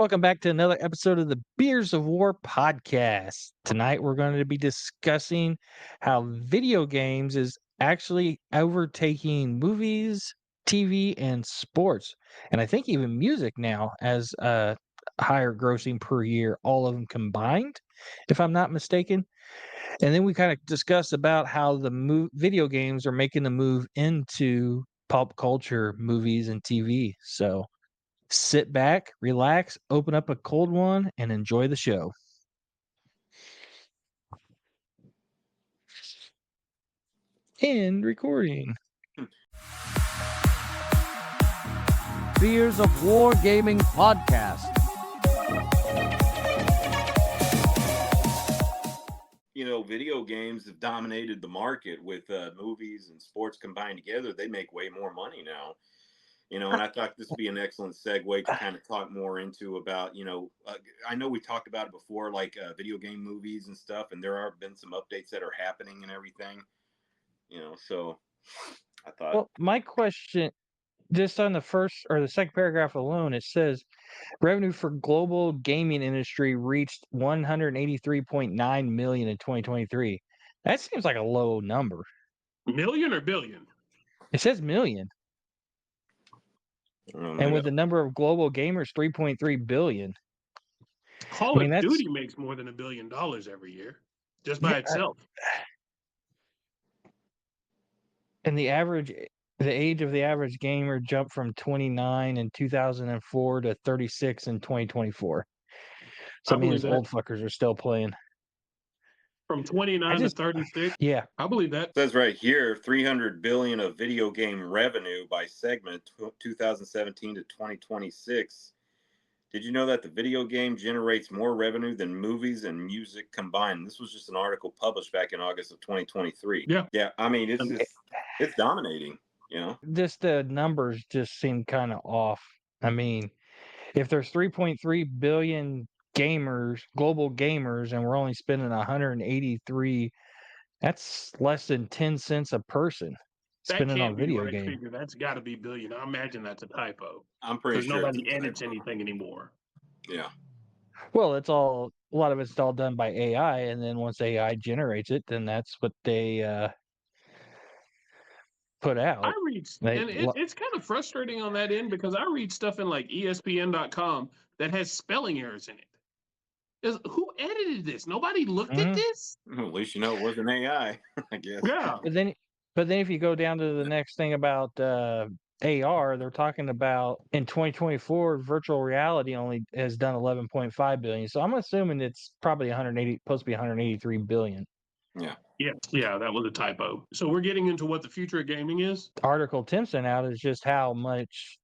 Welcome back to another episode of the Beers of War podcast. Tonight we're going to be discussing how video games is actually overtaking movies, TV, and sports. And I think even music now as higher grossing per year, all of them combined, if I'm not mistaken. And then we kind of discuss about how the video games are making the move into pop culture, movies, and TV. So sit back, relax, open up a cold one, and enjoy the show. And recording. Beers of War Gaming Podcast. Video games have dominated the market with movies and sports combined together. They make way more money now. And I thought this would be an excellent segue to kind of talk more into about, I know we talked about it before, like video game movies and stuff, and there have been some updates that are happening and everything, so I thought. Well, my question, just on the first or the second paragraph alone, it says revenue for global gaming industry reached 183.9 million in 2023. That seems like a low number. Million or billion? It says million. And with the number of global gamers, 3.3 billion. Call of Duty makes more than $1 billion every year, just by itself. And the age of the average gamer jumped from 29 in 2004 to 36 in 2024. So that means old fuckers are still playing. From 29 to 36? Yeah. I believe that. It says right here, 300 billion of video game revenue by segment 2017 to 2026. Did you know that the video game generates more revenue than movies and music combined? This was just an article published back in August of 2023. Yeah. I mean, it's dominating, Just the numbers just seem kind of off. I mean, if there's 3.3 billion gamers, global gamers, and we're only spending 183, that's less than 10 cents a person spending on video games. That's got to be billion. I imagine that's a typo. I'm pretty sure nobody edits anything anymore. Yeah. Well, a lot of it's all done by AI, and then once AI generates it, then that's what they put out. I read, and it's kind of frustrating on that end because I read stuff in like ESPN.com that has spelling errors in it. Who edited this? Nobody looked at this? Well, at least it wasn't AI, I guess. Yeah. But then if you go down to the next thing about AR, they're talking about in 2024, virtual reality only has done 11.5 billion. So I'm assuming it's probably supposed to be 183 billion. Yeah, that was a typo. So we're getting into what the future of gaming is? The article Tim sent out is just how much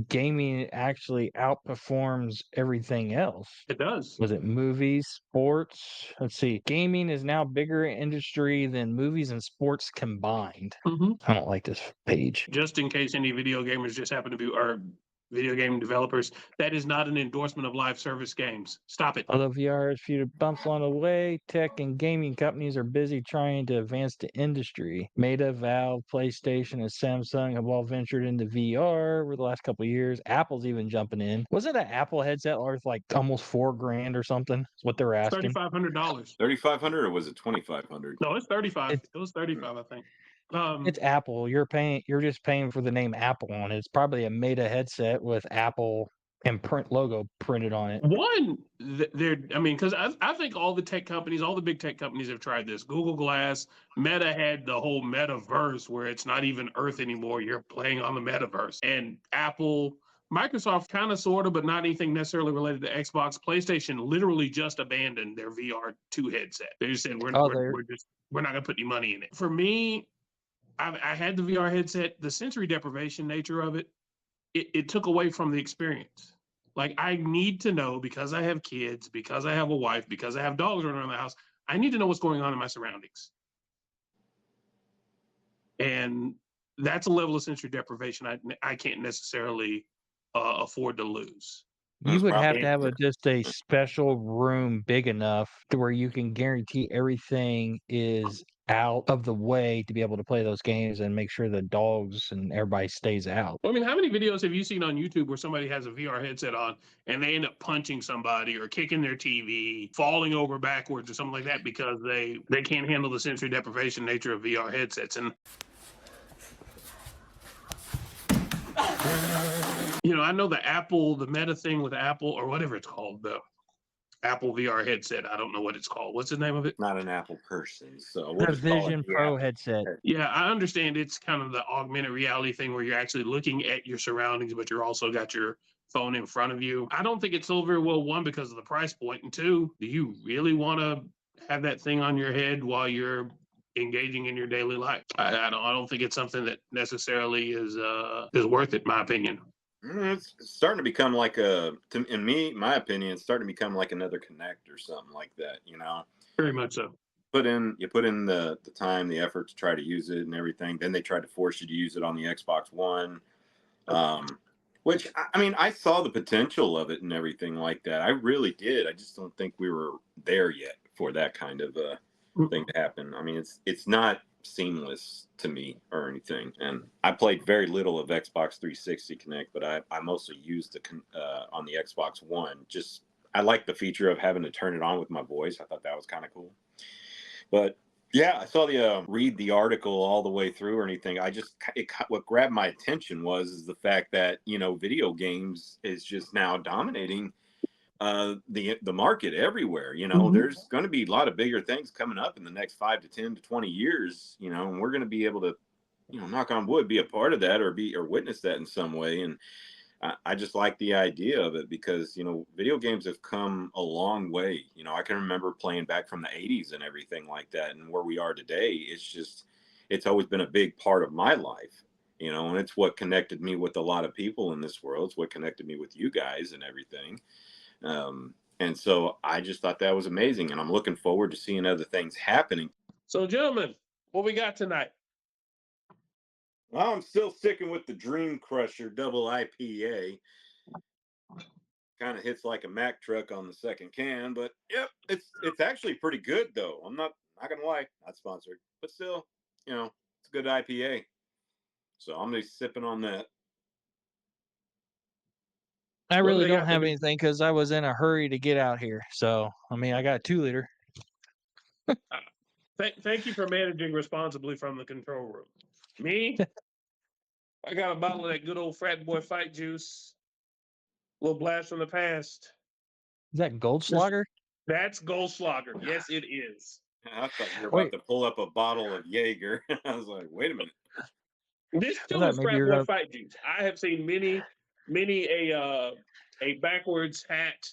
gaming actually outperforms everything else. It does. Was it movies, sports? Let's see. Gaming is now bigger industry than movies and sports combined. Mm-hmm. I don't like this page. Just in case any video gamers just happen to be, or video game developers, that is not an endorsement of live service games. Stop it. Although VR has few bumps along the way, tech and gaming companies are busy trying to advance the industry. Meta, Valve, PlayStation, and Samsung have all ventured into VR over the last couple of years. Apple's even jumping in. Wasn't an Apple headset worth like almost $4,000 or something? Is what they're asking. $3,500. $3,500 or was it $2,500? No, it's 35. It was 35, I think. It's Apple. You're just paying for the name Apple on it. It's probably a Meta headset with Apple and logo printed on it. Because I think all the big tech companies have tried this. Google Glass, Meta had the whole metaverse where it's not even Earth anymore. You're playing on the metaverse. And Apple, Microsoft kind of, sort of, but not anything necessarily related to Xbox. PlayStation literally just abandoned their VR2 headset. They just said, we're not going to put any money in it. For me, I had the VR headset. The sensory deprivation nature of it took away from the experience. Like, I need to know, because I have kids, because I have a wife, because I have dogs running around the house, I need to know what's going on in my surroundings. And that's a level of sensory deprivation I can't necessarily afford to lose. You would have to have just a special room big enough to where you can guarantee everything is out of the way to be able to play those games and make sure the dogs and everybody stays out. I mean, how many videos have you seen on YouTube where somebody has a VR headset on and they end up punching somebody or kicking their TV, falling over backwards or something like that because they can't handle the sensory deprivation nature of VR headsets? And I know the Meta thing with Apple or whatever it's called, the Apple VR headset. I don't know what it's called. What's the name of it? Not an Apple person, so we'll The just call it Vision the Pro Apple headset. headset. Yeah, I understand it's kind of the augmented reality thing where you're actually looking at your surroundings, but you're also got your phone in front of you. I don't think it's sold very well, one, because of the price point, and two, do you really want to have that thing on your head while you're engaging in your daily life? I don't think it's something that necessarily is worth it, in my opinion. It's starting to become like my opinion, it's starting to become like another Connect or something like that. Very much so. You put in the time, the effort to try to use it and everything. Then they tried to force you to use it on the Xbox One, which I mean, I saw the potential of it and everything like that. I really did. I just don't think we were there yet for that kind of thing to happen. I mean, it's not seamless to me or anything. And I played very little of Xbox 360 Connect, but I mostly used on the Xbox One. Just I like the feature of having to turn it on with my voice. I thought that was kind of cool. But yeah, I saw the read the article all the way through or anything. What grabbed my attention is the fact that video games is just now dominating the market everywhere. There's going to be a lot of bigger things coming up in the next 5 to 10 to 20 years. And we're going to be able to, knock on wood, be a part of that or witness that in some way. And I just like the idea of it because, video games have come a long way. I can remember playing back from the 80s and everything like that. And where we are today, it's always been a big part of my life, and it's what connected me with a lot of people in this world. It's what connected me with you guys and everything. And so I just thought that was amazing. And I'm looking forward to seeing other things happening. So, gentlemen, what we got tonight? Well, I'm still sticking with the Dream Crusher double IPA. Kind of hits like a Mack truck on the second can, but yep, it's actually pretty good though. I'm not gonna lie, not sponsored, but still, it's a good IPA. So I'm gonna be sipping on that. I What do really they don't got for have me? anything because I was in a hurry to get out here. So, I mean, I got a 2-liter. Thank you for managing responsibly from the control room. Me, I got a bottle of that good old frat boy fight juice. A little blast from the past. Is that Goldschlager? That's Goldschlager. Yes, it is. I thought you were about Wait, to pull up a bottle of Jaeger. I was like, wait a minute. This I too thought is maybe frat you're boy going to. fight juice. I have seen many a backwards hat,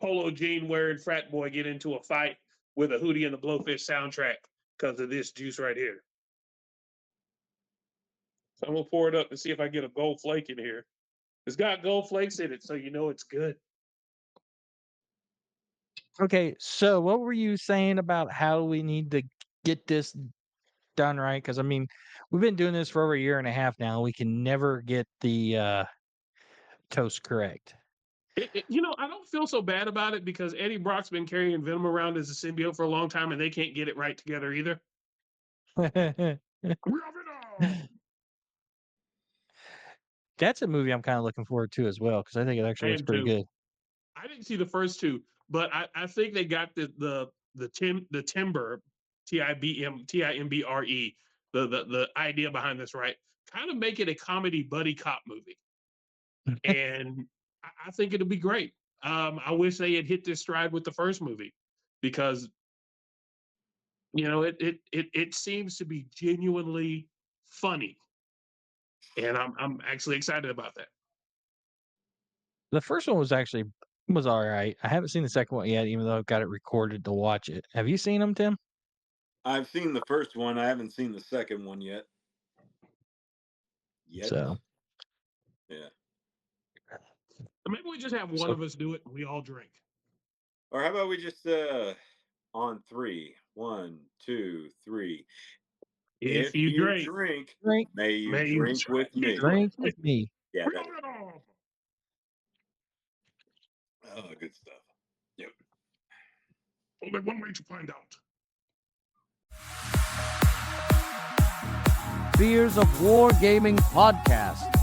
polo jean wearing frat boy get into a fight with a Hootie and the Blowfish soundtrack because of this juice right here. So I'm gonna pour it up and see if I get a gold flake in here. It's got gold flakes in it, so you know it's good. Okay, so what were you saying about how we need to get this done right? Because, I mean, we've been doing this for over a year and a half now. We can never get the toast correct. I don't feel so bad about it because Eddie Brock's been carrying Venom around as a symbiote for a long time, and they can't get it right together either. That's a movie I'm kind of looking forward to as well because I think it I actually looks am pretty too. good. I didn't see the first two, but I think they got the timber TIMBRE the idea behind this right. Kind of make it a comedy buddy cop movie, and I think it'll be great. I wish they had hit this stride with the first movie because it seems to be genuinely funny, and I'm actually excited about that. The first one was all right. I haven't seen the second one yet, even though I've got it recorded to watch it. Have you seen them, Tim? I've seen the first one. I haven't seen the second one yet. So, Yeah. Maybe we just have one so of us do it and we all drink. Or how about we just on three? 1, 2, 3. If If you you drink, drink, drink, may you may you drink with me. drink with me. Yeah, that is. Oh, good stuff. Yep. Only one way to find out. Fears of War Gaming Podcast.